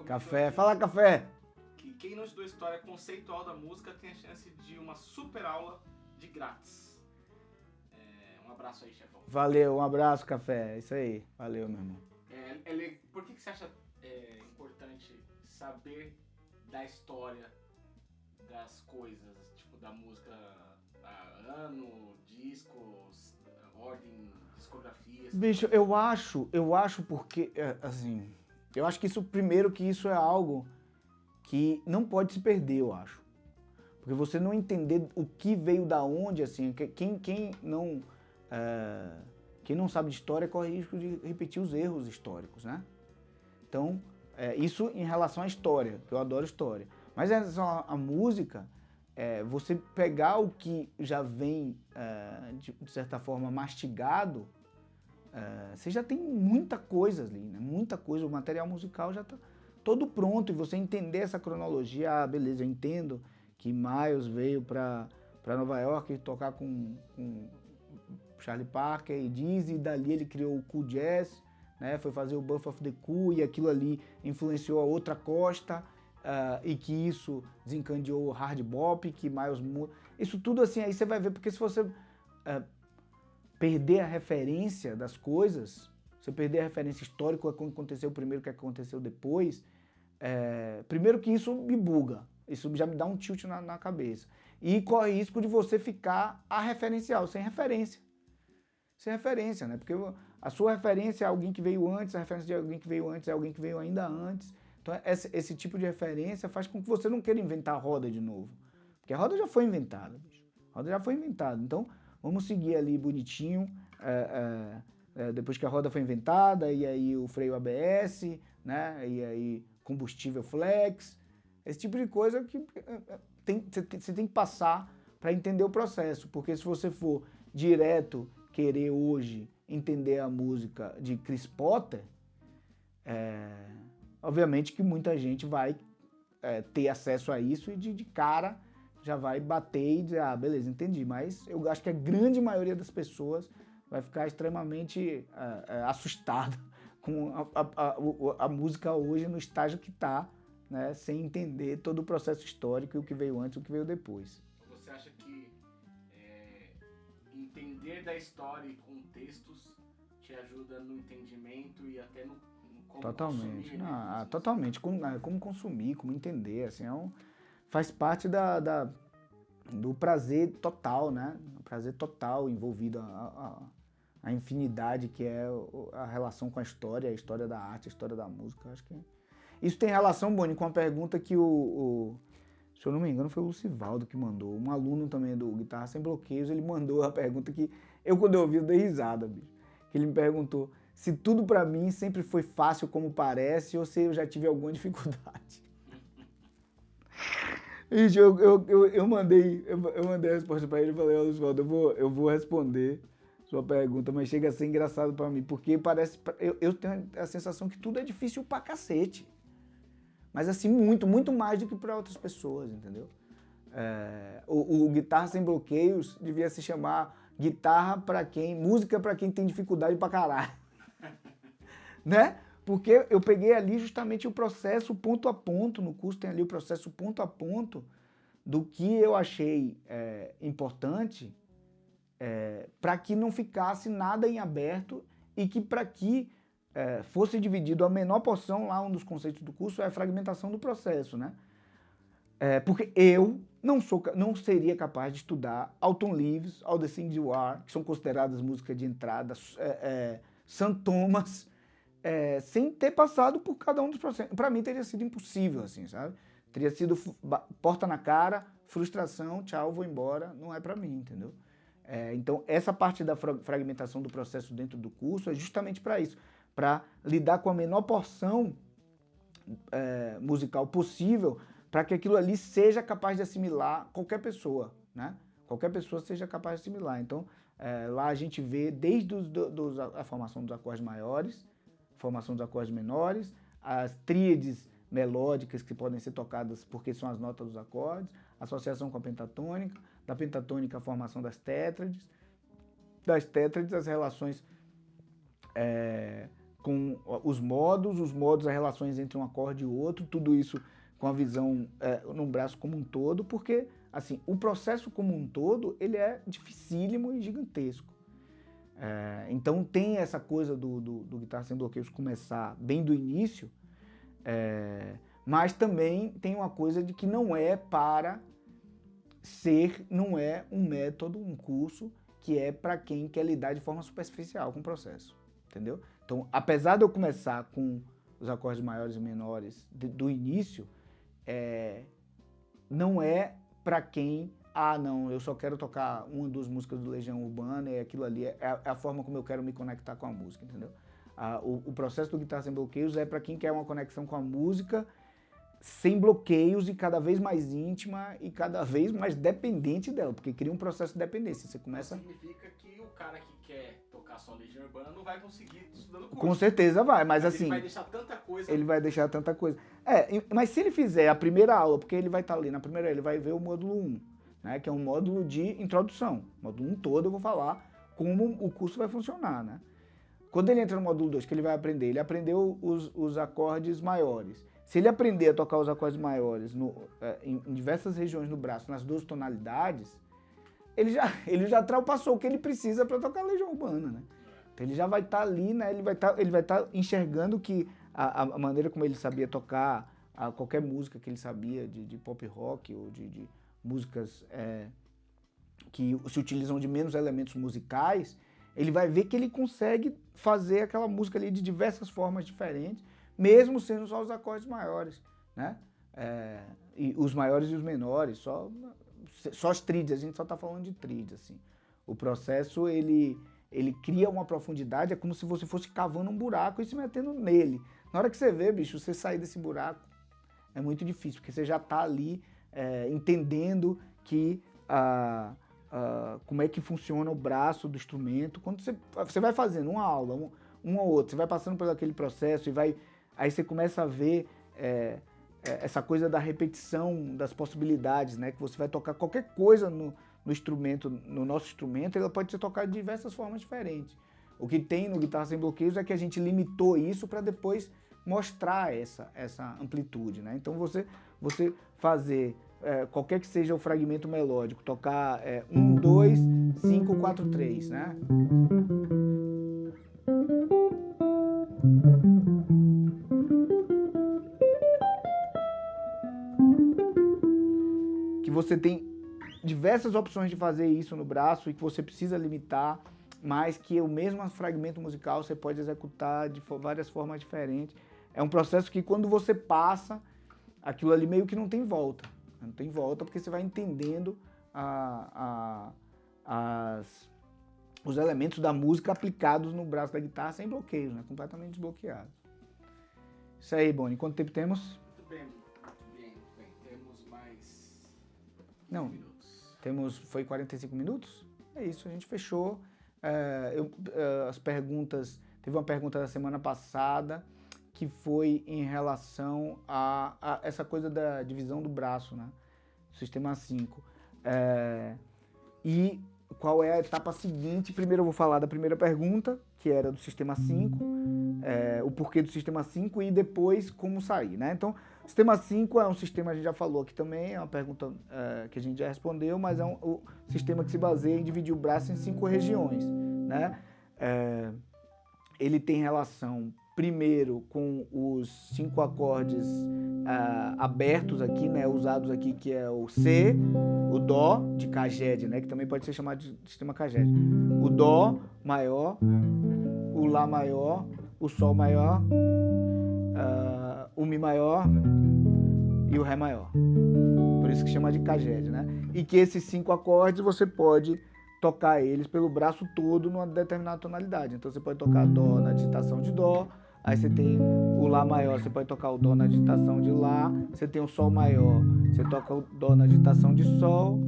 Café, fala Café! Que quem não estudou história conceitual da música tem a chance de uma super aula de grátis. Um abraço aí, chefão. Valeu, um abraço, Café. Isso aí. Valeu, meu irmão. Por que você acha importante saber da história das coisas, tipo da música, ano, discos, ordem, discografias? Bicho, eu acho porque, assim, eu acho que isso é algo que não pode se perder, eu acho. Porque você não entender o que veio da onde, assim, quem não sabe de história corre risco de repetir os erros históricos, né? Então, isso em relação à história, que eu adoro história. Mas em relação à música, você pegar o que já vem, de certa forma, mastigado, você já tem muita coisa ali, né? Muita coisa, o material musical já está todo pronto, e você entender essa cronologia, beleza, eu entendo que Miles veio para Nova York tocar com Charlie Parker e Dizzy, e dali ele criou o Cool Jazz, né? Foi fazer o Buff of the Cool, e aquilo ali influenciou a outra costa, e que isso desencadeou o hard bop, que Miles... Isso tudo assim, aí você vai ver, porque se você perder a referência das coisas, se você perder a referência histórica, o que aconteceu primeiro, o que aconteceu depois, primeiro que isso me buga, isso já me dá um tilt na cabeça. E corre risco de você ficar referencial, sem referência. Sem referência, né? Porque a sua referência é alguém que veio antes, a referência de alguém que veio antes é alguém que veio ainda antes. Então esse tipo de referência faz com que você não queira inventar a roda de novo. Porque a roda já foi inventada, bicho. A roda já foi inventada. Então vamos seguir ali bonitinho, depois que a roda foi inventada, e aí o freio ABS, né? E aí combustível flex, esse tipo de coisa que você tem que passar para entender o processo. Porque se você for direto querer hoje entender a música de Chris Potter, obviamente que muita gente vai ter acesso a isso e de cara já vai bater e dizer, beleza, entendi. Mas eu acho que a grande maioria das pessoas vai ficar extremamente assustada com a música hoje no estágio que está, né, sem entender todo o processo histórico e o que veio antes e o que veio depois. Você acha que entender entender da história e contextos te ajuda no entendimento e até no como Totalmente. consumir, Não, totalmente. Como consumir, como entender, assim, faz parte do prazer total, né? O prazer total envolvido a infinidade que é a relação com a história da arte, a história da música. Acho que isso tem relação, Boni, com a pergunta que se eu não me engano, foi o Lucivaldo que mandou. Um aluno também do Guitarra Sem Bloqueios, ele mandou a pergunta que quando eu ouvi, eu dei risada, bicho. Que ele me perguntou se tudo pra mim sempre foi fácil como parece ou se eu já tive alguma dificuldade. Bicho, eu mandei a resposta pra ele e falei, ó, Lucivaldo, eu vou responder sua pergunta, mas chega a ser engraçado pra mim, porque parece, eu tenho a sensação que tudo é difícil pra cacete. Mas assim, muito, muito mais do que para outras pessoas, entendeu? O Guitarra Sem Bloqueios devia se chamar música para quem tem dificuldade pra caralho. Né? Porque eu peguei ali justamente o processo ponto a ponto, no curso tem ali o processo ponto a ponto do que eu achei importante para que não ficasse nada em aberto e que para que fosse dividido a menor porção, lá um dos conceitos do curso é a fragmentação do processo, né? Porque eu não seria capaz de estudar Autumn Leaves, All the Things You Are, que são consideradas músicas de entrada, St. Thomas, sem ter passado por cada um dos processos. Para mim teria sido impossível, assim, sabe? Teria sido porta na cara, frustração, tchau, vou embora, não é para mim, entendeu? Então, essa parte da fragmentação do processo dentro do curso é justamente para isso, para lidar com a menor porção musical possível, para que aquilo ali seja capaz de assimilar qualquer pessoa, né? Qualquer pessoa seja capaz de assimilar. Então, lá a gente vê desde a formação dos acordes maiores, formação dos acordes menores, as tríades melódicas que podem ser tocadas porque são as notas dos acordes, associação com a pentatônica, da pentatônica a formação das tétrades, das tétrades as relações com os modos, as relações entre um acorde e outro, tudo isso com a visão num braço como um todo, porque assim, o processo como um todo, ele é dificílimo e gigantesco. Então tem essa coisa do Guitarra Sem Bloqueios começar bem do início, mas também tem uma coisa de que não é um método, um curso que é para quem quer lidar de forma superficial com o processo, entendeu? Então, apesar de eu começar com os acordes maiores e menores do início, não é para quem, não, eu só quero tocar uma ou duas músicas do Legião Urbana e aquilo ali é a forma como eu quero me conectar com a música, entendeu? O processo do Guitarra Sem Bloqueios é para quem quer uma conexão com a música sem bloqueios e cada vez mais íntima e cada vez mais dependente dela, porque cria um processo de dependência. Você começa... Significa que o cara que quer tocar só Legião Urbana não vai conseguir estudando curso. Com certeza vai, mas assim... Ele vai deixar tanta coisa... Ele vai deixar tanta coisa. Mas se ele fizer a primeira aula, porque ele vai estar ali na primeira, ele vai ver o módulo 1, né, que é um módulo de introdução. O módulo 1 todo eu vou falar como o curso vai funcionar, né? Quando ele entra no módulo 2, que ele vai aprender, ele aprendeu os acordes maiores. Se ele aprender a tocar os acordes maiores em diversas regiões no braço, nas duas tonalidades, ele já ultrapassou o que ele precisa para tocar a Legião Urbana, né? Então ele já vai estar ali, né? Ele vai estar enxergando que a maneira como ele sabia tocar qualquer música que ele sabia de pop rock ou de músicas que se utilizam de menos elementos musicais, ele vai ver que ele consegue fazer aquela música ali de diversas formas diferentes, mesmo sendo só os acordes maiores, né? E os maiores e os menores, só as tríades, a gente só está falando de tríades, assim. O processo, ele cria uma profundidade, é como se você fosse cavando um buraco e se metendo nele. Na hora que você vê, bicho, você sair desse buraco é muito difícil, porque você já está ali entendendo que como é que funciona o braço do instrumento. Quando você vai fazendo uma aula, uma ou outra, você vai passando por aquele processo aí você começa a ver essa coisa da repetição das possibilidades, né? Que você vai tocar qualquer coisa no instrumento, no nosso instrumento, ela pode ser tocada de diversas formas diferentes. O que tem no Guitarra Sem Bloqueios é que a gente limitou isso para depois mostrar essa amplitude, né? Então você fazer qualquer que seja o fragmento melódico, tocar 1, 2, 5, 4, 3, né? Que você tem diversas opções de fazer isso no braço e que você precisa limitar, mas que o mesmo fragmento musical você pode executar de várias formas diferentes. É um processo que quando você passa, aquilo ali meio que não tem volta. Não tem volta porque você vai entendendo os elementos da música aplicados no braço da guitarra sem bloqueios, né? Completamente desbloqueados. Isso aí, Boni. Quanto tempo temos? Muito bem. Temos mais 15 Não, minutos. Foi 45 minutos? É isso, a gente fechou. As perguntas... Teve uma pergunta da semana passada que foi em relação a essa coisa da divisão do braço, né? Sistema 5. E qual é a etapa seguinte? Primeiro eu vou falar da primeira pergunta, que era do Sistema 5, o porquê do Sistema 5 e depois como sair, né? Então, o Sistema 5 é um sistema, a gente já falou aqui também, é uma pergunta que a gente já respondeu, mas é um sistema que se baseia em dividir o braço em 5 regiões, né? Ele tem relação primeiro com os 5 acordes abertos aqui, né, usados aqui, que é o C, o Dó de Caged, né, que também pode ser chamado de sistema Caged. O Dó maior, o Lá maior, o Sol maior, o Mi maior e o Ré maior. Por isso que chama de Caged, né? E que esses 5 acordes você pode tocar eles pelo braço todo numa determinada tonalidade. Então você pode tocar Dó na digitação de Dó, aí você tem o Lá maior, você pode tocar o Dó na digitação de Lá, você tem o Sol maior, você toca o Dó na digitação de Sol,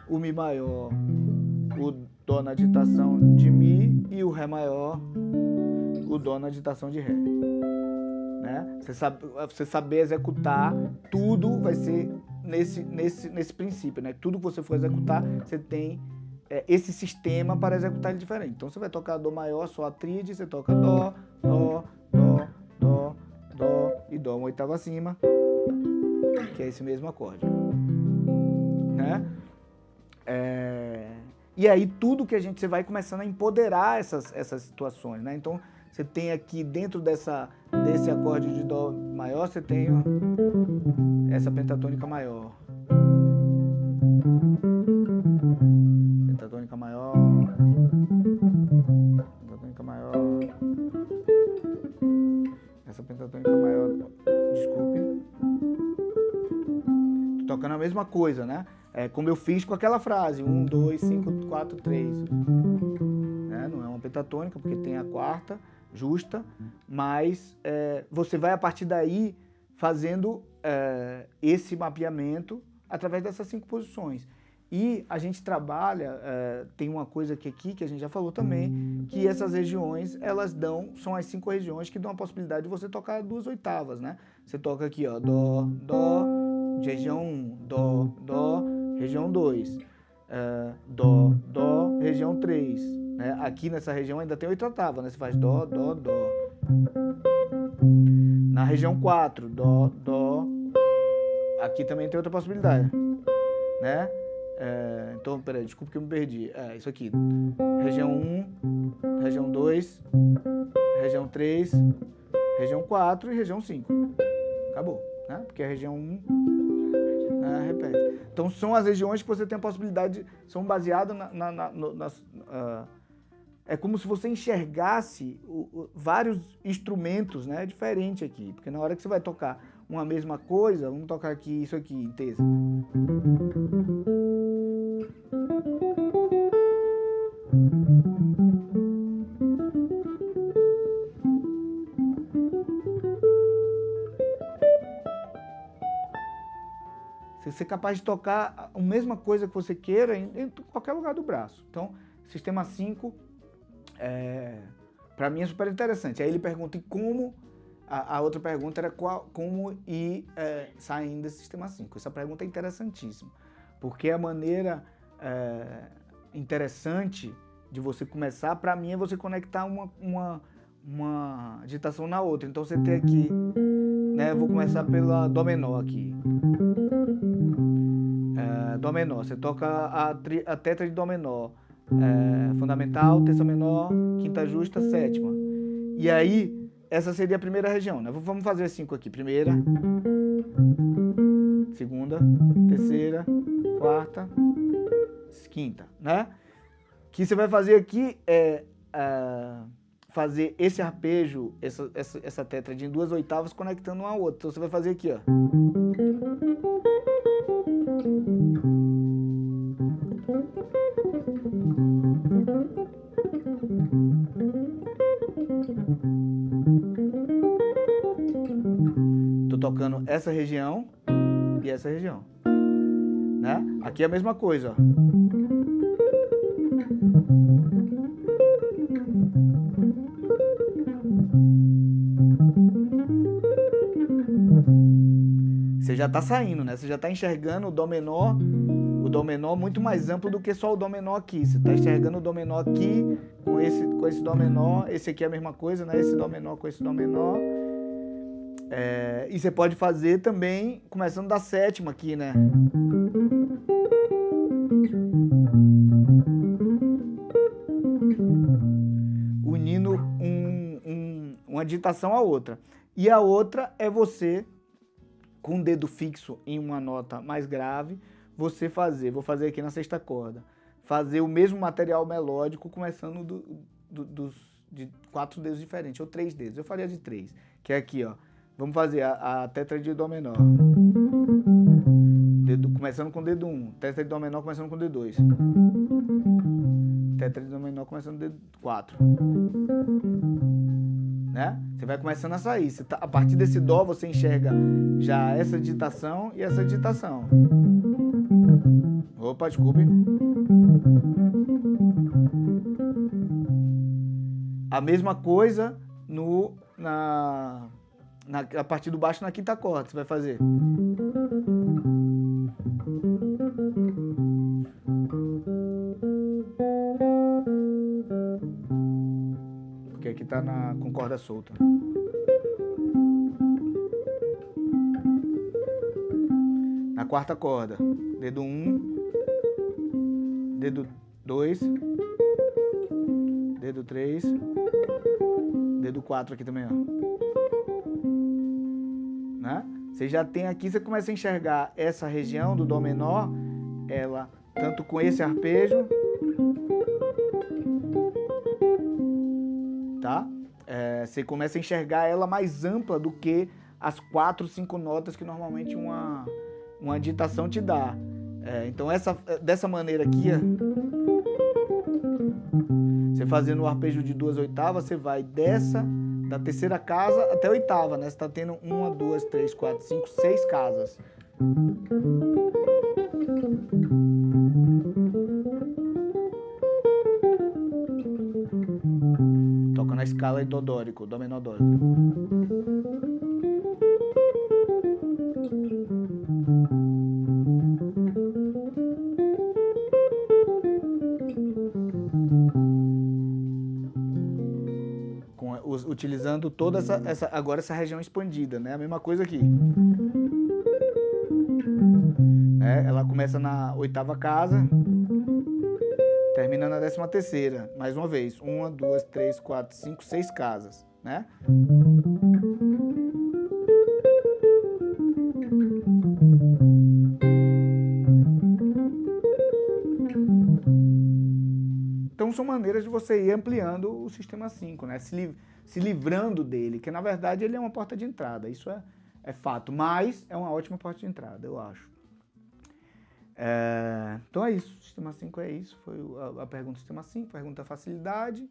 o Mi maior, o Dó na digitação de Mi e o Ré maior, o Dó na digitação de Ré. Né? Você saber executar tudo vai ser nesse princípio, né? Tudo que você for executar, você tem esse sistema para executar ele diferente. Então você vai tocar Dó maior, Sol a tríade, você toca Dó, Dó, Dó, Dó, Dó e Dó uma oitava acima, que é esse mesmo acorde. Né? E aí tudo que você vai começando a empoderar essas situações, né? Então você tem aqui dentro desse acorde de Dó maior, você tem essa pentatônica maior. Pentatônica maior. Pentatônica maior. Essa pentatônica maior, desculpe. Tô tocando a mesma coisa, né? Como eu fiz com aquela frase, 1, 2, 5, 4, 3. Não é uma pentatônica, porque tem a quarta justa, mas você vai a partir daí fazendo esse mapeamento através dessas 5 posições. E a gente trabalha, tem uma coisa aqui que a gente já falou também, que essas regiões, são as 5 regiões que dão a possibilidade de você tocar 2 oitavas, né? Você toca aqui, ó, Dó, Dó, de região 1, Dó, Dó, região 2, Dó, Dó, região 3, né? Aqui nessa região ainda tem 8 oitavas, né? Você faz Dó, Dó, Dó. Na região 4, Dó, Dó, aqui também tem outra possibilidade, né? Então, peraí, desculpa que eu me perdi. Isso aqui. Região 1, região 2, região 3, região 4 e região 5. Acabou, né? Porque a região 1 repete. Então, são as regiões que você tem a possibilidade, são baseadas é como se você enxergasse vários instrumentos, né, diferentes aqui. Porque na hora que você vai tocar uma mesma coisa, vamos tocar aqui, isso aqui, em terça. Você ser capaz de tocar a mesma coisa que você queira em qualquer lugar do braço. Então, sistema 5, para mim é super interessante. Aí ele pergunta, e como... A outra pergunta era como ir saindo desse sistema 5. Essa pergunta é interessantíssima, porque a maneira interessante de você começar, para mim, é você conectar uma digitação na outra. Então você tem aqui, né, eu vou começar pela Dó menor aqui. Dó menor. Você toca a tetra de Dó menor. Fundamental, terça menor, quinta justa, sétima. E aí, essa seria a primeira região, né? Vamos fazer as 5 aqui. Primeira, segunda, terceira, quarta, quinta, né? O que você vai fazer aqui é fazer esse arpejo, essa tétrade em 2 oitavas conectando uma a outra. Então você vai fazer aqui, ó. Tô tocando essa região e essa região, né? Aqui é a mesma coisa, ó. Você já está saindo, né? Você já está enxergando o Dó menor muito mais amplo do que só o Dó menor aqui. Você está enxergando o Dó menor aqui com esse Dó menor. Esse aqui é a mesma coisa, né? Esse Dó menor com esse Dó menor. E você pode fazer também começando da sétima aqui, né? Unindo uma digitação à outra. E a outra é você, com o dedo fixo em uma nota mais grave, você vou fazer aqui na sexta corda, fazer o mesmo material melódico começando de 4 dedos diferentes, ou 3 dedos. Eu faria de 3, que é aqui, ó. Vamos fazer a tetra de Dó menor. Começando com o dedo 1. Tetra de Dó menor começando com o dedo 2. Tetra de Dó menor começando com o dedo 4. Né? Você vai começando a sair. A partir desse Dó você enxerga já essa digitação e essa digitação. Opa, desculpe. A mesma coisa a partir do baixo na quinta corda. Você vai fazer. Porque aqui tá com corda solta. Na quarta corda, dedo 1, dedo 2, dedo 3, dedo 4 aqui também, ó. Né? Você já tem aqui, você começa a enxergar essa região do Dó menor, ela tanto com esse arpejo, tá? Você começa a enxergar ela mais ampla do que as 4, 5 notas que normalmente uma digitação te dá. Então dessa maneira aqui, ó, você fazendo o arpejo de 2 oitavas, você vai da terceira casa até a oitava, né? Você está tendo 1, 2, 3, 4, 5, 6 casas. Toca na escala de Dó dórico, Dó menor dórico. Utilizando toda essa região expandida, né? A mesma coisa aqui. Ela começa na oitava casa, termina na 13ª. Mais uma vez, 1, 2, 3, 4, 5, 6 casas, né? Então são maneiras de você ir ampliando o sistema 5, né? Se livrando dele, que na verdade ele é uma porta de entrada, isso é fato, mas é uma ótima porta de entrada, eu acho. Então é isso, o sistema 5 é isso, foi a pergunta do sistema 5, pergunta da facilidade,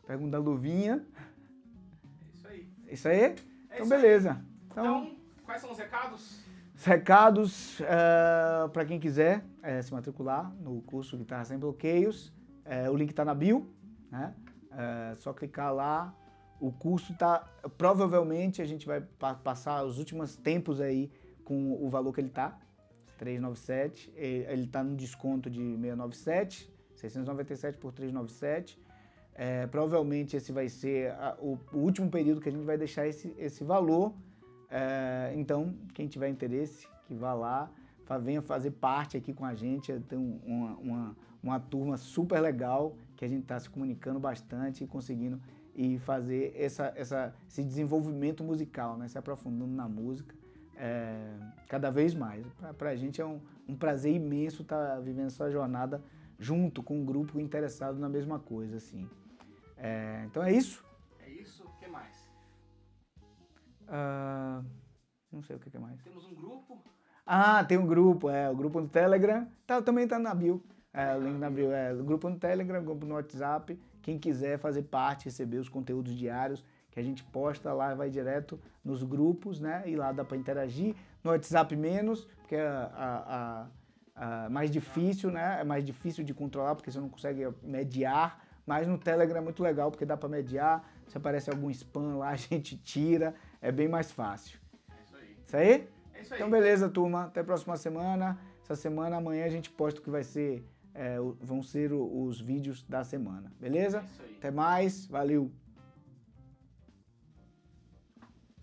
pergunta da luvinha. É isso aí. Isso aí? Então beleza. Então, quais são os recados? Os recados, para quem quiser se matricular no curso Guitarra Sem Bloqueios, o link está na bio, né? Só clicar lá. O curso provavelmente a gente vai passar os últimos tempos aí com o valor que ele tá, 397. Ele tá no desconto de 697, 697 por 397. Provavelmente esse vai ser o último período que a gente vai deixar esse valor. Então, quem tiver interesse, que vá lá, venha fazer parte aqui com a gente. Tem uma turma super legal que a gente está se comunicando bastante e conseguindo fazer esse desenvolvimento musical, né? Se aprofundando na música cada vez mais. Para a gente é um prazer imenso estar vivendo essa jornada junto com um grupo interessado na mesma coisa, assim. Então é isso. É isso, o que mais? Não sei o que mais. Temos um grupo. Tem um grupo, o grupo no Telegram, também tá na bio, o link na bio, o grupo no Telegram, o grupo no WhatsApp, quem quiser fazer parte, receber os conteúdos diários que a gente posta lá, vai direto nos grupos, né, e lá dá para interagir, no WhatsApp menos, porque é mais difícil, né, é mais difícil de controlar, porque você não consegue mediar, mas no Telegram é muito legal, porque dá para mediar, se aparece algum spam lá, a gente tira, é bem mais fácil. É isso aí. Isso aí? É isso aí. Então beleza, turma. Até a próxima semana. Essa semana, amanhã, a gente posta o que vai ser, vão ser os vídeos da semana. Beleza? É isso aí. Até mais. Valeu!